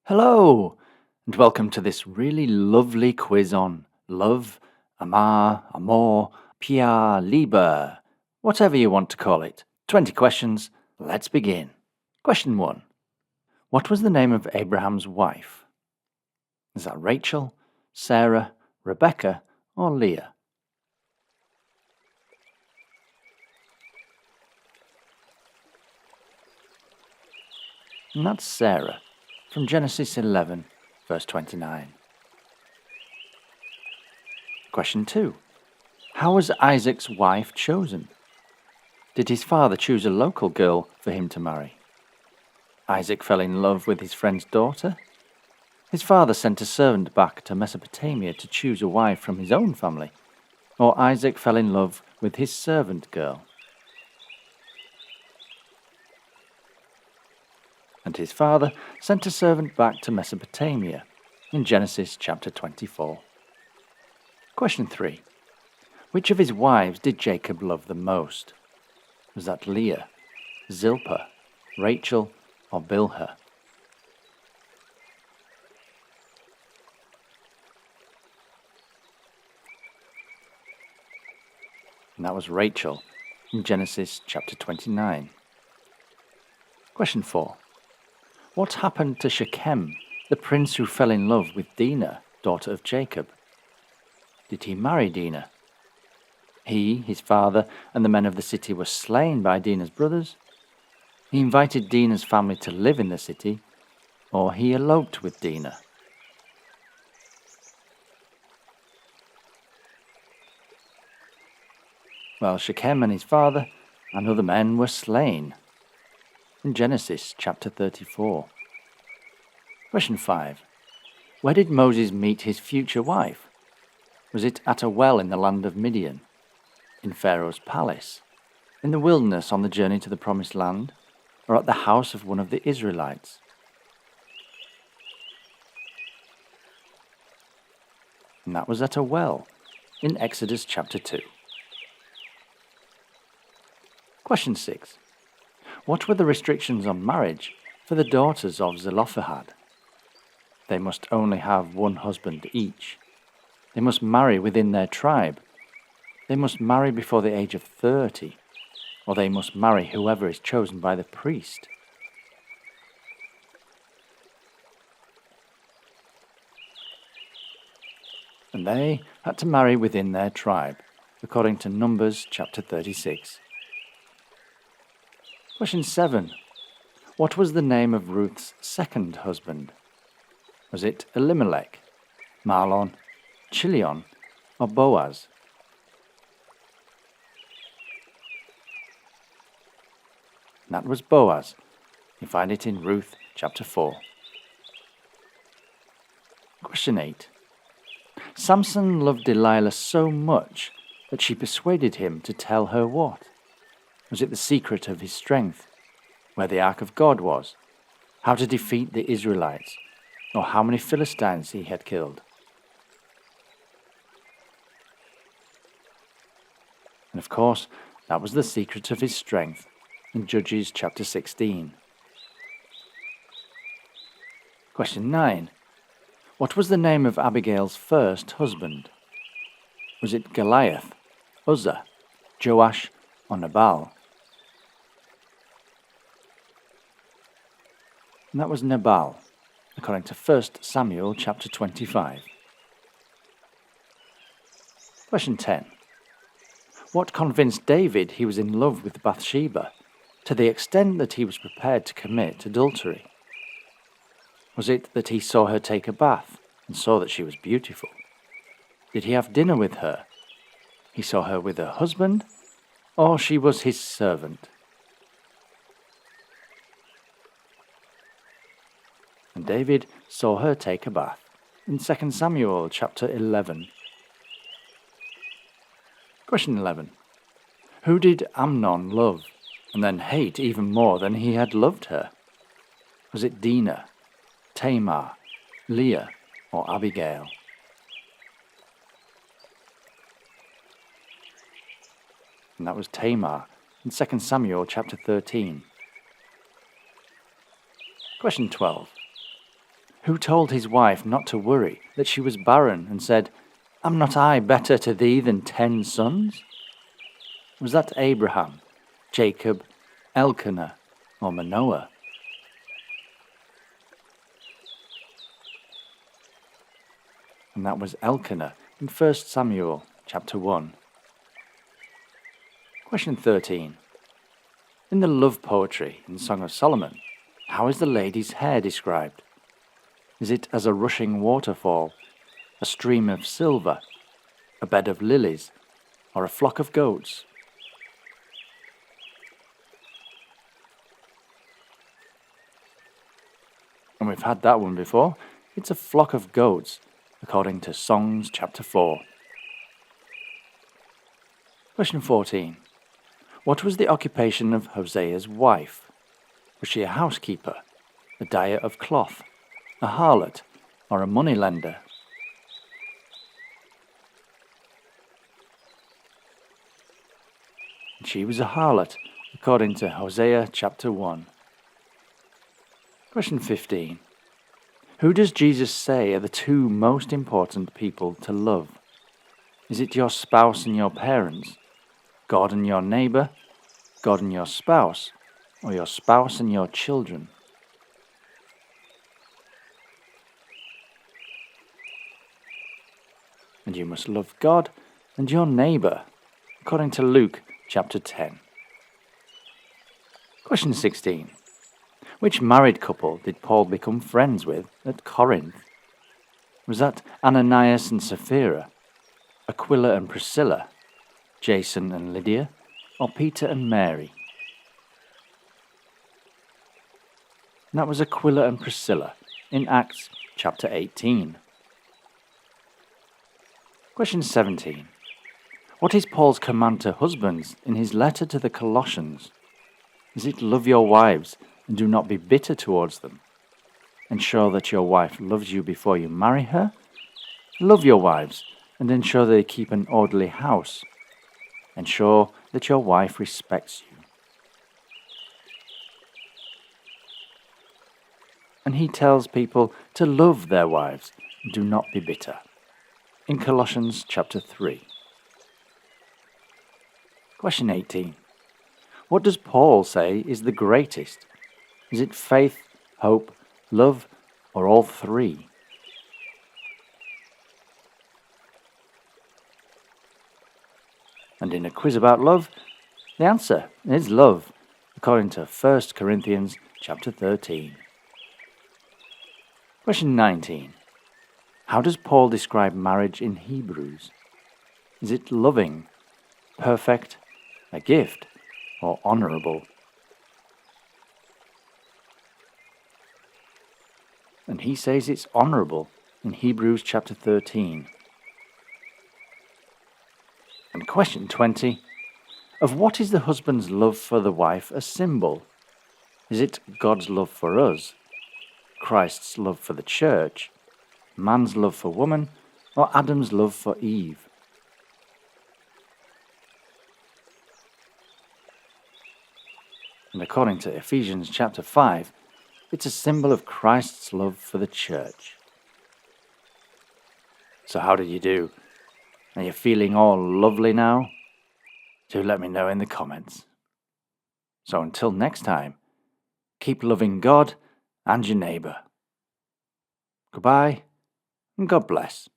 Hello, and welcome to this really lovely quiz on love, amor, Pia, Liebe, whatever you want to call it. 20 questions. Let's begin. Question 1. What was the name of Abraham's wife? Is that Rachel, Sarah, Rebecca, or Leah? And that's Sarah, from Genesis 11, verse 29. Question 2. How was Isaac's wife chosen? Did his father choose a local girl for him to marry? Isaac fell in love with his friend's daughter? His father sent a servant back to Mesopotamia to choose a wife from his own family? Or Isaac fell in love with his servant girl? And his father sent a servant back to Mesopotamia in Genesis chapter 24. Question 3. Which of his wives did Jacob love the most? Was that Leah, Zilpah, Rachel, or Bilhah? And that was Rachel in Genesis chapter 29. Question 4. What happened to Shechem, the prince who fell in love with Dinah, daughter of Jacob? Did he marry Dinah? He, his father, and the men of the city were slain by Dinah's brothers. He invited Dinah's family to live in the city, or he eloped with Dinah. Well, Shechem and his father and other men were slain. In Genesis chapter 34. Question 5. Where did Moses meet his future wife? Was it at a well in the land of Midian, in Pharaoh's palace, in the wilderness on the journey to the promised land, or at the house of one of the Israelites? And that was at a well in Exodus chapter 2. Question 6. What were the restrictions on marriage for the daughters of Zelophehad? They must only have one husband each. They must marry within their tribe. They must marry before the age of 30, or they must marry whoever is chosen by the priest. And they had to marry within their tribe, according to Numbers chapter 36. Question 7. What was the name of Ruth's second husband? Was it Elimelech, Mahlon, Chilion, or Boaz? And that was Boaz. You find it in Ruth chapter 4. Question 8. Samson loved Delilah so much that she persuaded him to tell her what? Was it the secret of his strength, where the ark of God was, how to defeat the Israelites, or how many Philistines he had killed? And of course, that was the secret of his strength in Judges chapter 16. Question 9. What was the name of Abigail's first husband? Was it Goliath, Uzzah, Joash, or Nabal? And that was Nabal, according to 1 Samuel chapter 25. Question 10. What convinced David he was in love with Bathsheba, to the extent that he was prepared to commit adultery? Was it that he saw her take a bath and saw that she was beautiful? Did he have dinner with her? He saw her with her husband, or she was his servant? And David saw her take a bath in 2 Samuel chapter 11. Question 11. Who did Amnon love and then hate even more than he had loved her? Was it Dinah, Tamar, Leah, or Abigail? And that was Tamar in 2 Samuel chapter 13. Question 12. Who told his wife not to worry, that she was barren, and said, "Am not I better to thee than 10 sons?" Was that Abraham, Jacob, Elkanah, or Manoah? And that was Elkanah in 1 Samuel chapter 1. Question 13. In the love poetry in Song of Solomon, how is the lady's hair described? Is it as a rushing waterfall, a stream of silver, a bed of lilies, or a flock of goats? And we've had that one before. It's a flock of goats, according to Songs chapter 4. Question 14. What was the occupation of Hosea's wife? Was she a housekeeper, a dyer of cloth, a harlot, or a moneylender? She was a harlot, according to Hosea chapter 1. Question 15. Who does Jesus say are the 2 most important people to love? Is it your spouse and your parents, God and your neighbour, God and your spouse, or your spouse and your children? And you must love God and your neighbour, according to Luke chapter 10. Question 16. Which married couple did Paul become friends with at Corinth? Was that Ananias and Sapphira, Aquila and Priscilla, Jason and Lydia, or Peter and Mary? And that was Aquila and Priscilla in Acts chapter 18. Question 17. What is Paul's command to husbands in his letter to the Colossians? Is it love your wives and do not be bitter towards them? Ensure that your wife loves you before you marry her? Love your wives and ensure they keep an orderly house. Ensure that your wife respects you. And he tells people to love their wives and do not be bitter. In Colossians chapter 3. Question 18. What does Paul say is the greatest? Is it faith, hope, love, or all 3? And in a quiz about love, the answer is love, according to 1 Corinthians chapter 13. Question 19. How does Paul describe marriage in Hebrews? Is it loving, perfect, a gift, or honourable? And he says it's honourable in Hebrews chapter 13. And question 20. Of what is the husband's love for the wife a symbol? Is it God's love for us, Christ's love for the church, man's love for woman, or Adam's love for Eve? And according to Ephesians chapter 5, it's a symbol of Christ's love for the church. So how did you do? Are you feeling all lovely now? Do let me know in the comments. So until next time, keep loving God and your neighbour. Goodbye, and God bless.